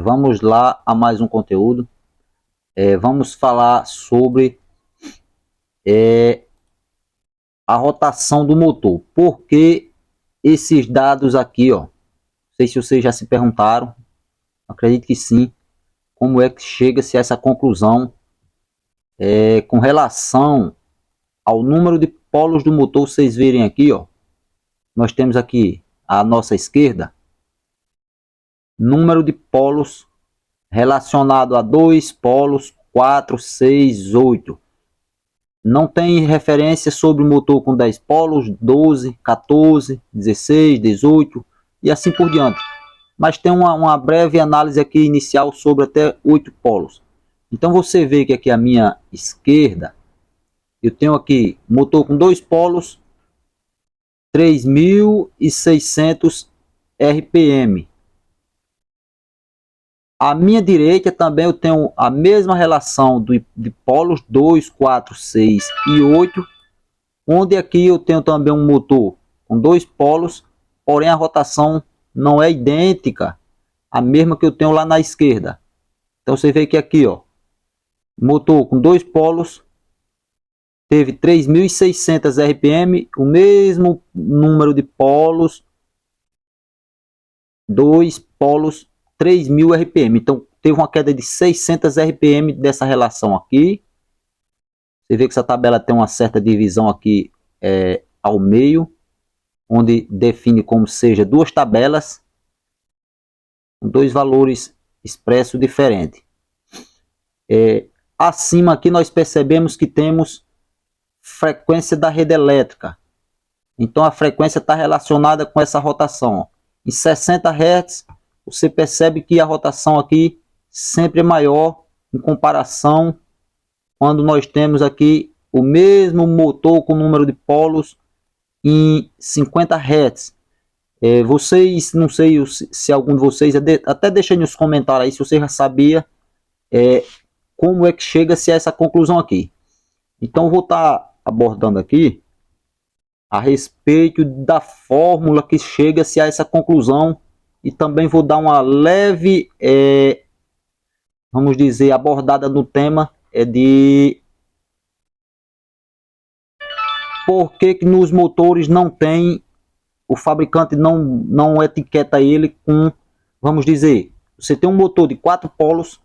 Vamos lá a mais um conteúdo. Vamos falar sobre a rotação do motor. Por que esses dados aqui, ó? Não sei se vocês já se perguntaram, acredito que sim. Como é que chega-se a essa conclusão com relação ao número de polos do motor? Vocês verem aqui, ó, nós temos aqui à nossa esquerda número de polos relacionado a 2 polos, 4, 6, 8. Não tem referência sobre o motor com 10 polos, 12, 14, 16, 18 e assim por diante. Mas tem uma breve análise aqui inicial sobre até 8 polos. Então você vê que aqui à minha esquerda eu tenho aqui motor com 2 polos, 3.600 RPM. À minha direita também eu tenho a mesma relação de polos 2, 4, 6 e 8, onde aqui eu tenho também um motor com 2 polos, porém a rotação não é idêntica à mesma que eu tenho lá na esquerda. Então você vê que aqui, ó, motor com 2 polos, teve 3.600 RPM, o mesmo número de polos, 2 polos, 3.000 RPM. Então teve uma queda de 600 RPM dessa relação aqui. Você vê que essa tabela tem uma certa divisão aqui ao meio, onde define como seja duas tabelas com dois valores expressos diferentes. Acima aqui nós percebemos que temos frequência da rede elétrica. Então a frequência está relacionada com essa rotação. Em 60 Hz, você percebe que a rotação aqui sempre é maior em comparação quando nós temos aqui o mesmo motor com número de polos em 50 Hz. Vocês, não sei se algum de vocês, até deixa nos comentários aí se você já sabia como é que chega-se a essa conclusão aqui. Então vou estar abordando aqui a respeito da fórmula que chega-se a essa conclusão e também vou dar uma leve, vamos dizer, abordada no tema de por que nos motores não tem, o fabricante não etiqueta ele com, vamos dizer, você tem um motor de 4 polos,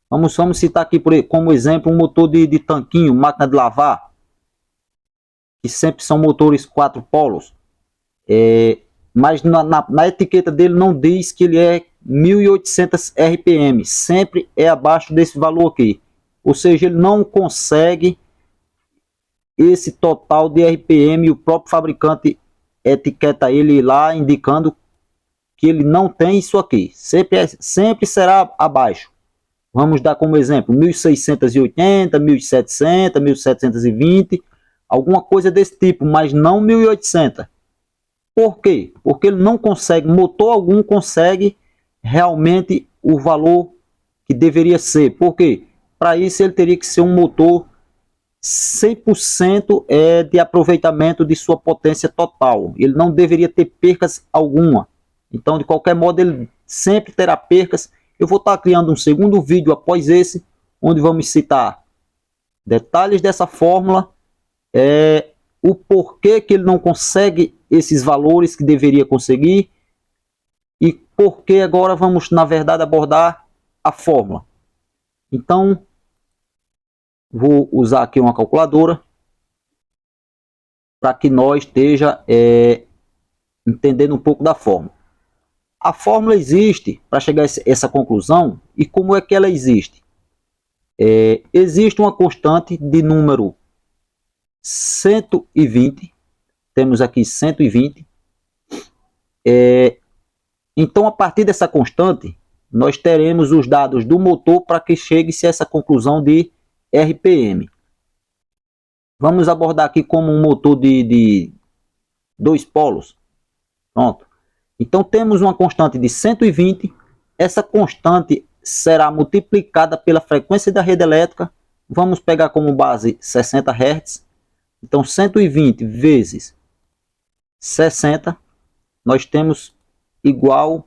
vamos citar aqui como exemplo um motor de tanquinho, máquina de lavar, que sempre são motores 4 polos, mas na etiqueta dele não diz que ele é 1.800 RPM, sempre é abaixo desse valor aqui, ou seja, ele não consegue esse total de RPM, o próprio fabricante etiqueta ele lá indicando que ele não tem isso aqui, sempre será abaixo. Vamos dar como exemplo 1680, 1700, 1720, alguma coisa desse tipo, mas não 1800. Por quê? Porque ele não consegue, motor algum consegue realmente o valor que deveria ser. Por quê? Para isso ele teria que ser um motor 100% de aproveitamento de sua potência total. Ele não deveria ter percas alguma. Então, de qualquer modo, ele sempre terá percas. Eu vou estar criando um segundo vídeo após esse, onde vamos citar detalhes dessa fórmula, o porquê que ele não consegue esses valores que deveria conseguir e porquê agora vamos, na verdade, abordar a fórmula. Então, vou usar aqui uma calculadora para que nós esteja entendendo um pouco da fórmula. A fórmula existe para chegar a essa conclusão. E como é que ela existe? Existe uma constante de número 120. Temos aqui 120. Então, a partir dessa constante, nós teremos os dados do motor para que chegue-se a essa conclusão de RPM. Vamos abordar aqui como um motor de 2 polos. Pronto. Então temos uma constante de 120. Essa constante será multiplicada pela frequência da rede elétrica. Vamos pegar como base 60 Hz. Então 120 vezes 60, nós temos igual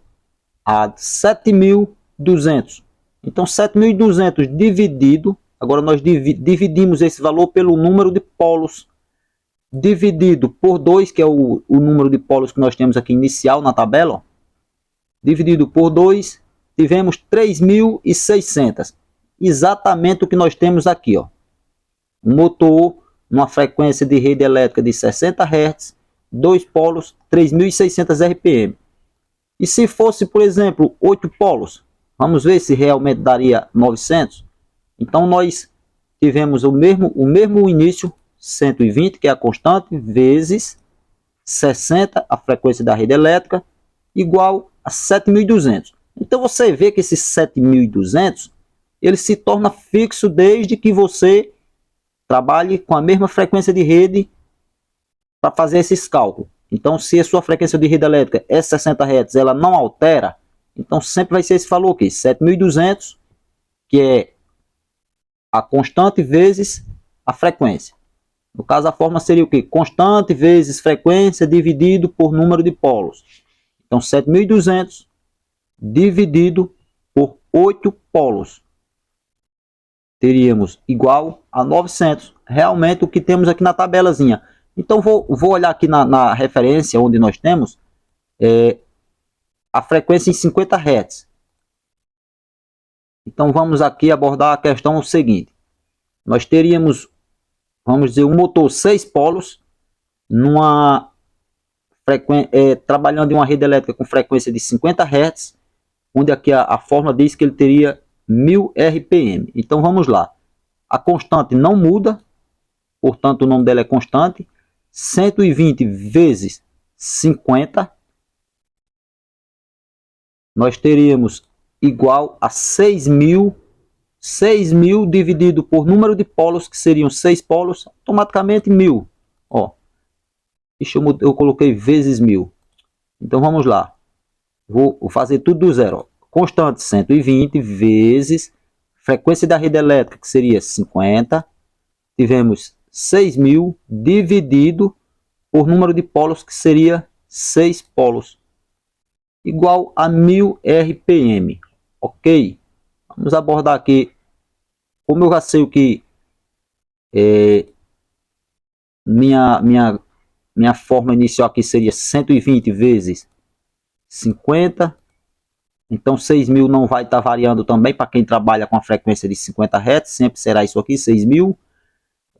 a 7.200. Então 7.200 dividido, agora nós dividimos esse valor pelo número de polos, dividido por 2, que é o número de polos que nós temos aqui inicial na tabela, ó. Dividido por 2, tivemos 3.600. Exatamente o que nós temos aqui, ó. Um motor, numa frequência de rede elétrica de 60 Hz, 2 polos, 3.600 RPM. E se fosse, por exemplo, 8 polos, vamos ver se realmente daria 900. Então nós tivemos o mesmo início, 120, que é a constante, vezes 60, a frequência da rede elétrica, igual a 7.200. Então você vê que esse 7.200, ele se torna fixo desde que você trabalhe com a mesma frequência de rede para fazer esses cálculos. Então, se a sua frequência de rede elétrica é 60 Hz, ela não altera, então sempre vai ser esse valor aqui, 7.200, que é a constante vezes a frequência. No caso, a fórmula seria o quê? Constante vezes frequência dividido por número de polos. Então, 7.200 dividido por 8 polos. Teríamos igual a 900. Realmente o que temos aqui na tabelazinha. Então vou olhar aqui na referência onde nós temos a frequência em 50 Hz. Então vamos aqui abordar a questão seguinte. Nós teríamos, vamos dizer, um motor 6 polos trabalhando em uma rede elétrica com frequência de 50 Hz, onde aqui a fórmula diz que ele teria 1000 RPM. Então vamos lá. A constante não muda, portanto o nome dela é constante. 120 vezes 50, nós teríamos igual a 6.000. 6.000 dividido por número de polos, que seriam 6 polos, automaticamente 1000. Ó, eu coloquei vezes 1000. Então vamos lá. Vou fazer tudo do zero. Ó. Constante 120 vezes frequência da rede elétrica, que seria 50. Tivemos 6.000 dividido por número de polos, que seria 6 polos, igual a 1000 RPM. Ok? Vamos abordar aqui. Como eu já sei o que minha fórmula inicial aqui seria 120 vezes 50. Então 6.000 não vai estar variando também para quem trabalha com a frequência de 50 Hz. Sempre será isso aqui, 6.000.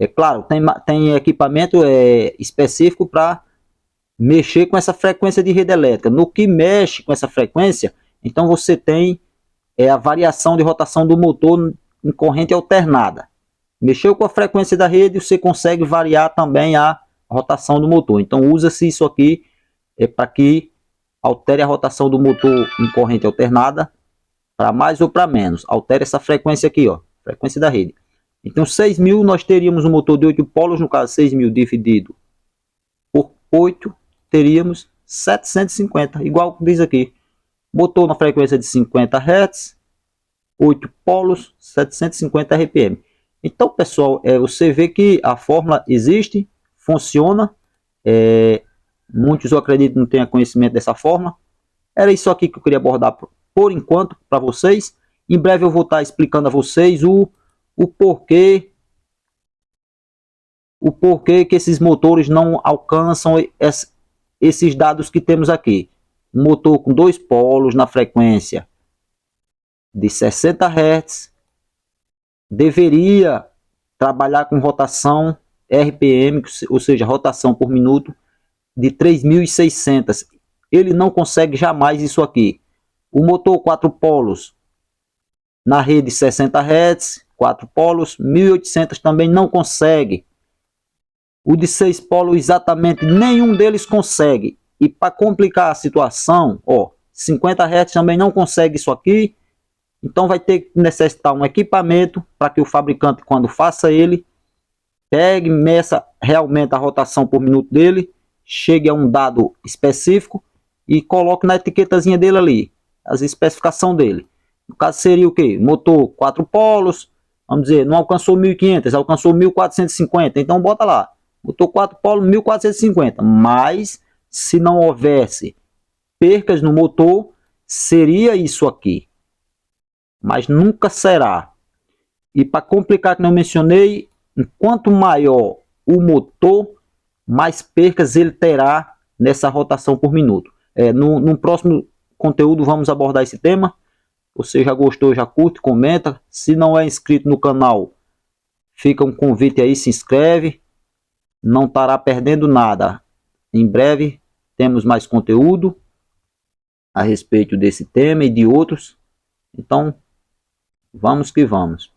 É claro, tem equipamento específico para mexer com essa frequência de rede elétrica. No que mexe com essa frequência, então você tem a variação de rotação do motor em corrente alternada. Mexeu com a frequência da rede, você consegue variar também a rotação do motor. Então usa-se isso aqui para que altere a rotação do motor em corrente alternada, para mais ou para menos. Altere essa frequência aqui, ó, frequência da rede. Então 6.000 nós teríamos um motor de 8 polos, no caso 6.000 dividido por 8, teríamos 750, igual diz aqui. Motor na frequência de 50 Hz, 8 polos, 750 RPM. Então pessoal, você vê que a fórmula existe, funciona. Muitos eu acredito não tenham conhecimento dessa fórmula. Era isso aqui que eu queria abordar por enquanto para vocês. Em breve eu vou estar explicando a vocês o porquê que esses motores não alcançam esses dados que temos aqui. Um motor com 2 polos na frequência de 60 Hz deveria trabalhar com rotação RPM, ou seja, rotação por minuto de 3.600. Ele não consegue jamais isso aqui. O motor 4 polos na rede 60 Hz, 4 polos, 1.800 também não consegue. O de 6 polos exatamente nenhum deles consegue. E para complicar a situação, ó, 50 Hz também não consegue isso aqui. Então vai ter que necessitar um equipamento para que o fabricante, quando faça ele, pegue, meça realmente a rotação por minuto dele, chegue a um dado específico e coloque na etiquetazinha dele ali, as especificações dele. No caso seria o que? Motor 4 polos, vamos dizer, não alcançou 1.500, alcançou 1.450, então bota lá, motor 4 polos 1.450, mas se não houvesse percas no motor, seria isso aqui, mas nunca será. E para complicar, que não mencionei, quanto maior o motor, mais percas ele terá nessa rotação por minuto. No próximo conteúdo vamos abordar esse tema. Você já gostou, já curte, comenta. Se não é inscrito no canal, fica um convite aí, se inscreve. Não estará perdendo nada. Em breve temos mais conteúdo a respeito desse tema e de outros. Então, vamos que vamos.